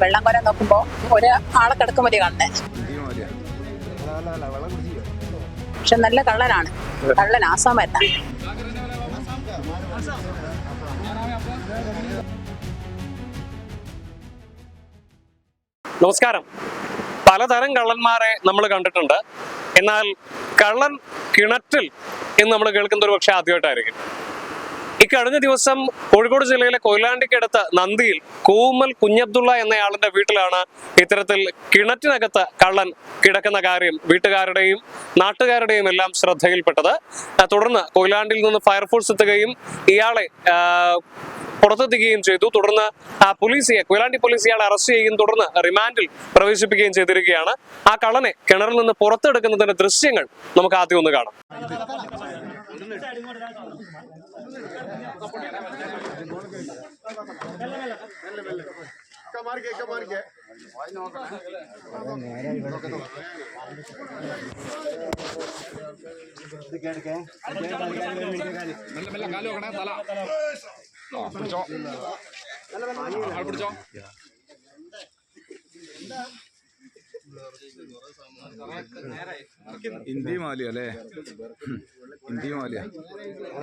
വെള്ളം കോരാൻ നോക്കുമ്പോ ഒരു ആളെ കിടക്കുമതി കാണുന്നേ. പക്ഷെ നല്ല കള്ളനാണ്, കള്ളൻ ആസാമല്ല. നമസ്കാരം. പലതരം കള്ളന്മാരെ നമ്മൾ കണ്ടിട്ടുണ്ട്. എന്നാൽ കള്ളൻ കിണറ്റിൽ എന്ന് നമ്മൾ കേൾക്കുന്ന ഒരു പക്ഷെ ആദ്യമായിട്ടായിരിക്കും. ഇക്കഴിഞ്ഞ ദിവസം കോഴിക്കോട് ജില്ലയിലെ കൊയിലാണ്ടിക്കടുത്ത് നന്ദിയിൽ കൂമൽ കുഞ്ഞബ്ദുള്ള എന്നയാളിന്റെ വീട്ടിലാണ് ഇത്തരത്തിൽ കിണറ്റിനകത്ത് കള്ളൻ കിടക്കുന്ന കാര്യം വീട്ടുകാരുടെയും നാട്ടുകാരുടെയും എല്ലാം ശ്രദ്ധയിൽപ്പെട്ടത്. തുടർന്ന് കൊയിലാണ്ടിയിൽ നിന്ന് ഫയർഫോഴ്സ് എത്തുകയും ഇയാളെ പുറത്തെത്തിക്കുകയും ചെയ്തു. തുടർന്ന് കൊയിലാണ്ടി പോലീസ് ഇയാളെ അറസ്റ്റ് ചെയ്യുകയും തുടർന്ന് റിമാൻഡിൽ പ്രവേശിപ്പിക്കുകയും ചെയ്തിരിക്കുകയാണ്. ആ കള്ളനെ കിണറിൽ നിന്ന് പുറത്തെടുക്കുന്നതിന്റെ ദൃശ്യങ്ങൾ നമുക്ക് ആദ്യം ഒന്ന് കാണാം. ഇന്ത്യ മാലിയ അല്ലേ? ഇന്ത്യ മാലിയ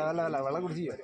അല്ല വെള്ളം കുടിച്ചോ?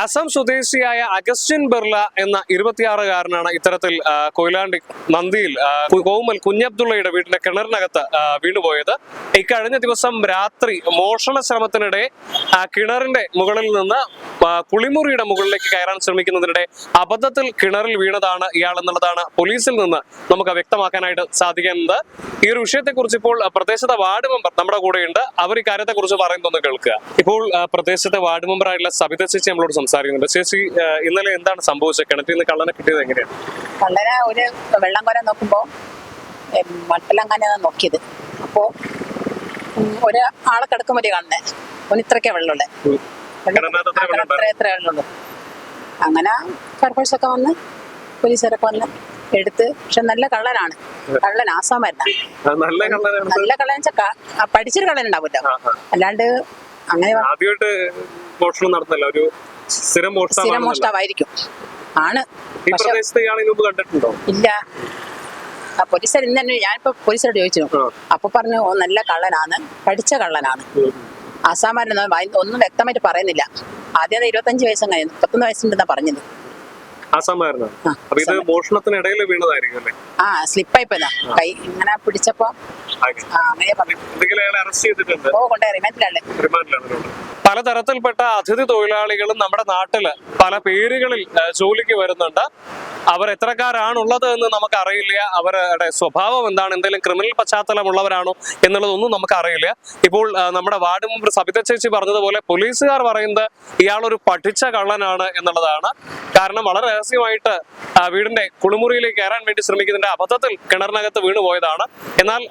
അസം സ്വദേശിയായ അഗസ്റ്റിൻ ബെർല എന്ന 26-കാരനാണ് ഇത്തരത്തിൽ കൊയിലാണ്ടി നന്ദിയിൽ കോമൽ കുഞ്ഞബ്ദുള്ളയുടെ വീടിന്റെ കിണറിനകത്ത് വീണുപോയത്. ഇക്കഴിഞ്ഞ ദിവസം രാത്രി മോഷണ ശ്രമത്തിനിടെ കിണറിന്റെ മുകളിൽ നിന്ന് കുളിമുറിയുടെ മുകളിലേക്ക് കയറാൻ ശ്രമിക്കുന്നതിനിടെ അബദ്ധത്തിൽ കിണറിൽ വീണതാണ് ഇയാൾ എന്നുള്ളതാണ് പോലീസിൽ നിന്ന് നമുക്ക് വ്യക്തമാക്കാനായിട്ട് സാധിക്കുന്നത്. ഈ ഒരു വിഷയത്തെക്കുറിച്ച് ഇപ്പോൾ പ്രദേശത്തെ വാർഡ് മെമ്പർ നമ്മുടെ കൂടെയുണ്ട്. അവർ ഈ കാര്യത്തെ കുറിച്ച് പറയുന്നൊന്ന് കേൾക്കുക. ഇപ്പോൾ പ്രദേശത്തെ വാർഡ് മെമ്പർ ആയിട്ടുള്ള സബിത ചേച്ചി നമ്മളോട് സംസാരിക്കുന്നുണ്ട്. ചേച്ചി, ഇന്നലെ എന്താണ് സംഭവിച്ചത്? കിണറ്റിൽ നിന്ന് കള്ളനെ കിട്ടിയത് എങ്ങനെയാണ്? കള്ളനെ ഒരു വെള്ളം കോരാൻ നോക്കുമ്പോ മട്ടലങ്ങാനാണ് നോക്കിയത്. അപ്പോ ഒരു ആളെ കിടക്കുമതി കാണുന്നേ. ഓന് ഇത്രയ്ക്കേ വെള്ളമുള്ളേ, എത്ര വെള്ളമുള്ളൂ. അങ്ങനെ ഫയർഫോഴ്സ് ഒക്കെ വന്ന് പോലീസുകാരൊക്കെ വന്ന് എടുത്ത്. പക്ഷെ നല്ല കള്ളനാണ്, കള്ളൻ ആസാമല്ല. നല്ല കള്ളൻ വെച്ചാ പഠിച്ചൊരു കള്ളൻ ഉണ്ടാവില്ല. അല്ലാണ്ട് അങ്ങനെ മോഷണം നടന്നല്ല, ഒരു സ്ഥിരം മോഷ്ടാവായിരിക്കും ആണ്. ഇല്ല, പോലീസുകാർ ഇന്ന് തന്നെ ഞാനിപ്പോ പോലീസുകാരോട് ചോദിച്ചു. അപ്പൊ പറഞ്ഞു ഓ നല്ല കള്ളനാണ്, പഠിച്ച കള്ളനാണ്. ആസാമാരൊന്നും ഒന്നും വ്യക്തമായിട്ട് പറയുന്നില്ല. ആദ്യം 25 വയസ്സും കഴിഞ്ഞു, 31 വയസ്സുണ്ടെന്നാ പറഞ്ഞത്. മോഷണത്തിനിടയിൽ വീണതായിരിക്കും. സ്ലിപ്പായി പോയതാ, കൈ ഇങ്ങനെ പിടിച്ചപ്പോ അങ്ങനെ പറഞ്ഞു. കൊണ്ടുപോയി റിമാൻഡിലാണ്. പലതരത്തിൽപ്പെട്ട അതിഥി തൊഴിലാളികളും നമ്മുടെ നാട്ടില് പല പേരുകളിൽ ജോലിക്ക് വരുന്നുണ്ട്. അവർ എത്രക്കാരാണുള്ളത് എന്ന് നമുക്കറിയില്ല. അവരുടെ സ്വഭാവം എന്താണ്, എന്തെങ്കിലും ക്രിമിനൽ പശ്ചാത്തലമുള്ളവരാണോ എന്നുള്ളതൊന്നും നമുക്കറിയില്ല. ഇപ്പോൾ നമ്മുടെ വാർഡ് മെമ്പർ സബിത ചേച്ചി പറഞ്ഞതുപോലെ പോലീസുകാർ പറയുന്നത് ഇയാളൊരു പഠിച്ച കള്ളനാണ് എന്നുള്ളതാണ്. കാരണം വളരെ രഹസ്യമായിട്ട് വീടിന്റെ കുളിമുറിയിലേക്ക് കയറാൻ വേണ്ടി ശ്രമിക്കുന്നതിന്റെ അബദ്ധത്തിൽ കിണറിനകത്ത് വീണുപോയതാണ്. എന്നാൽ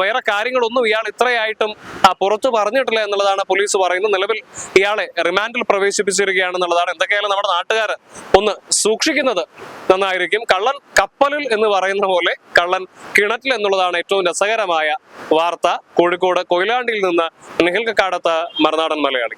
വേറെ കാര്യങ്ങളൊന്നും ഇയാൾ ഇത്രയായിട്ടും പുറത്തു പറഞ്ഞിട്ടില്ല എന്നുള്ളതാണ് പോലീസ് പറയുന്നത്. നിലവിൽ ഇയാളെ റിമാൻഡിൽ പ്രവേശിപ്പിച്ചിരിക്കുകയാണെന്നുള്ളതാണ്. എന്തൊക്കെയായാലും നമ്മുടെ നാട്ടുകാർ ഒന്ന് സൂക്ഷിക്കുന്നത് നന്നായിരിക്കും. കള്ളൻ കപ്പലിൽ എന്ന് പറയുന്ന പോലെ കള്ളൻ കിണറ്റിൽ എന്നുള്ളതാണ് ഏറ്റവും രസകരമായ വാർത്ത. കോഴിക്കോട് കൊയിലാണ്ടിയിൽ നിന്ന് നിഖിൽ കക്കാടത്ത്, മറുനാടൻ മലയാളി.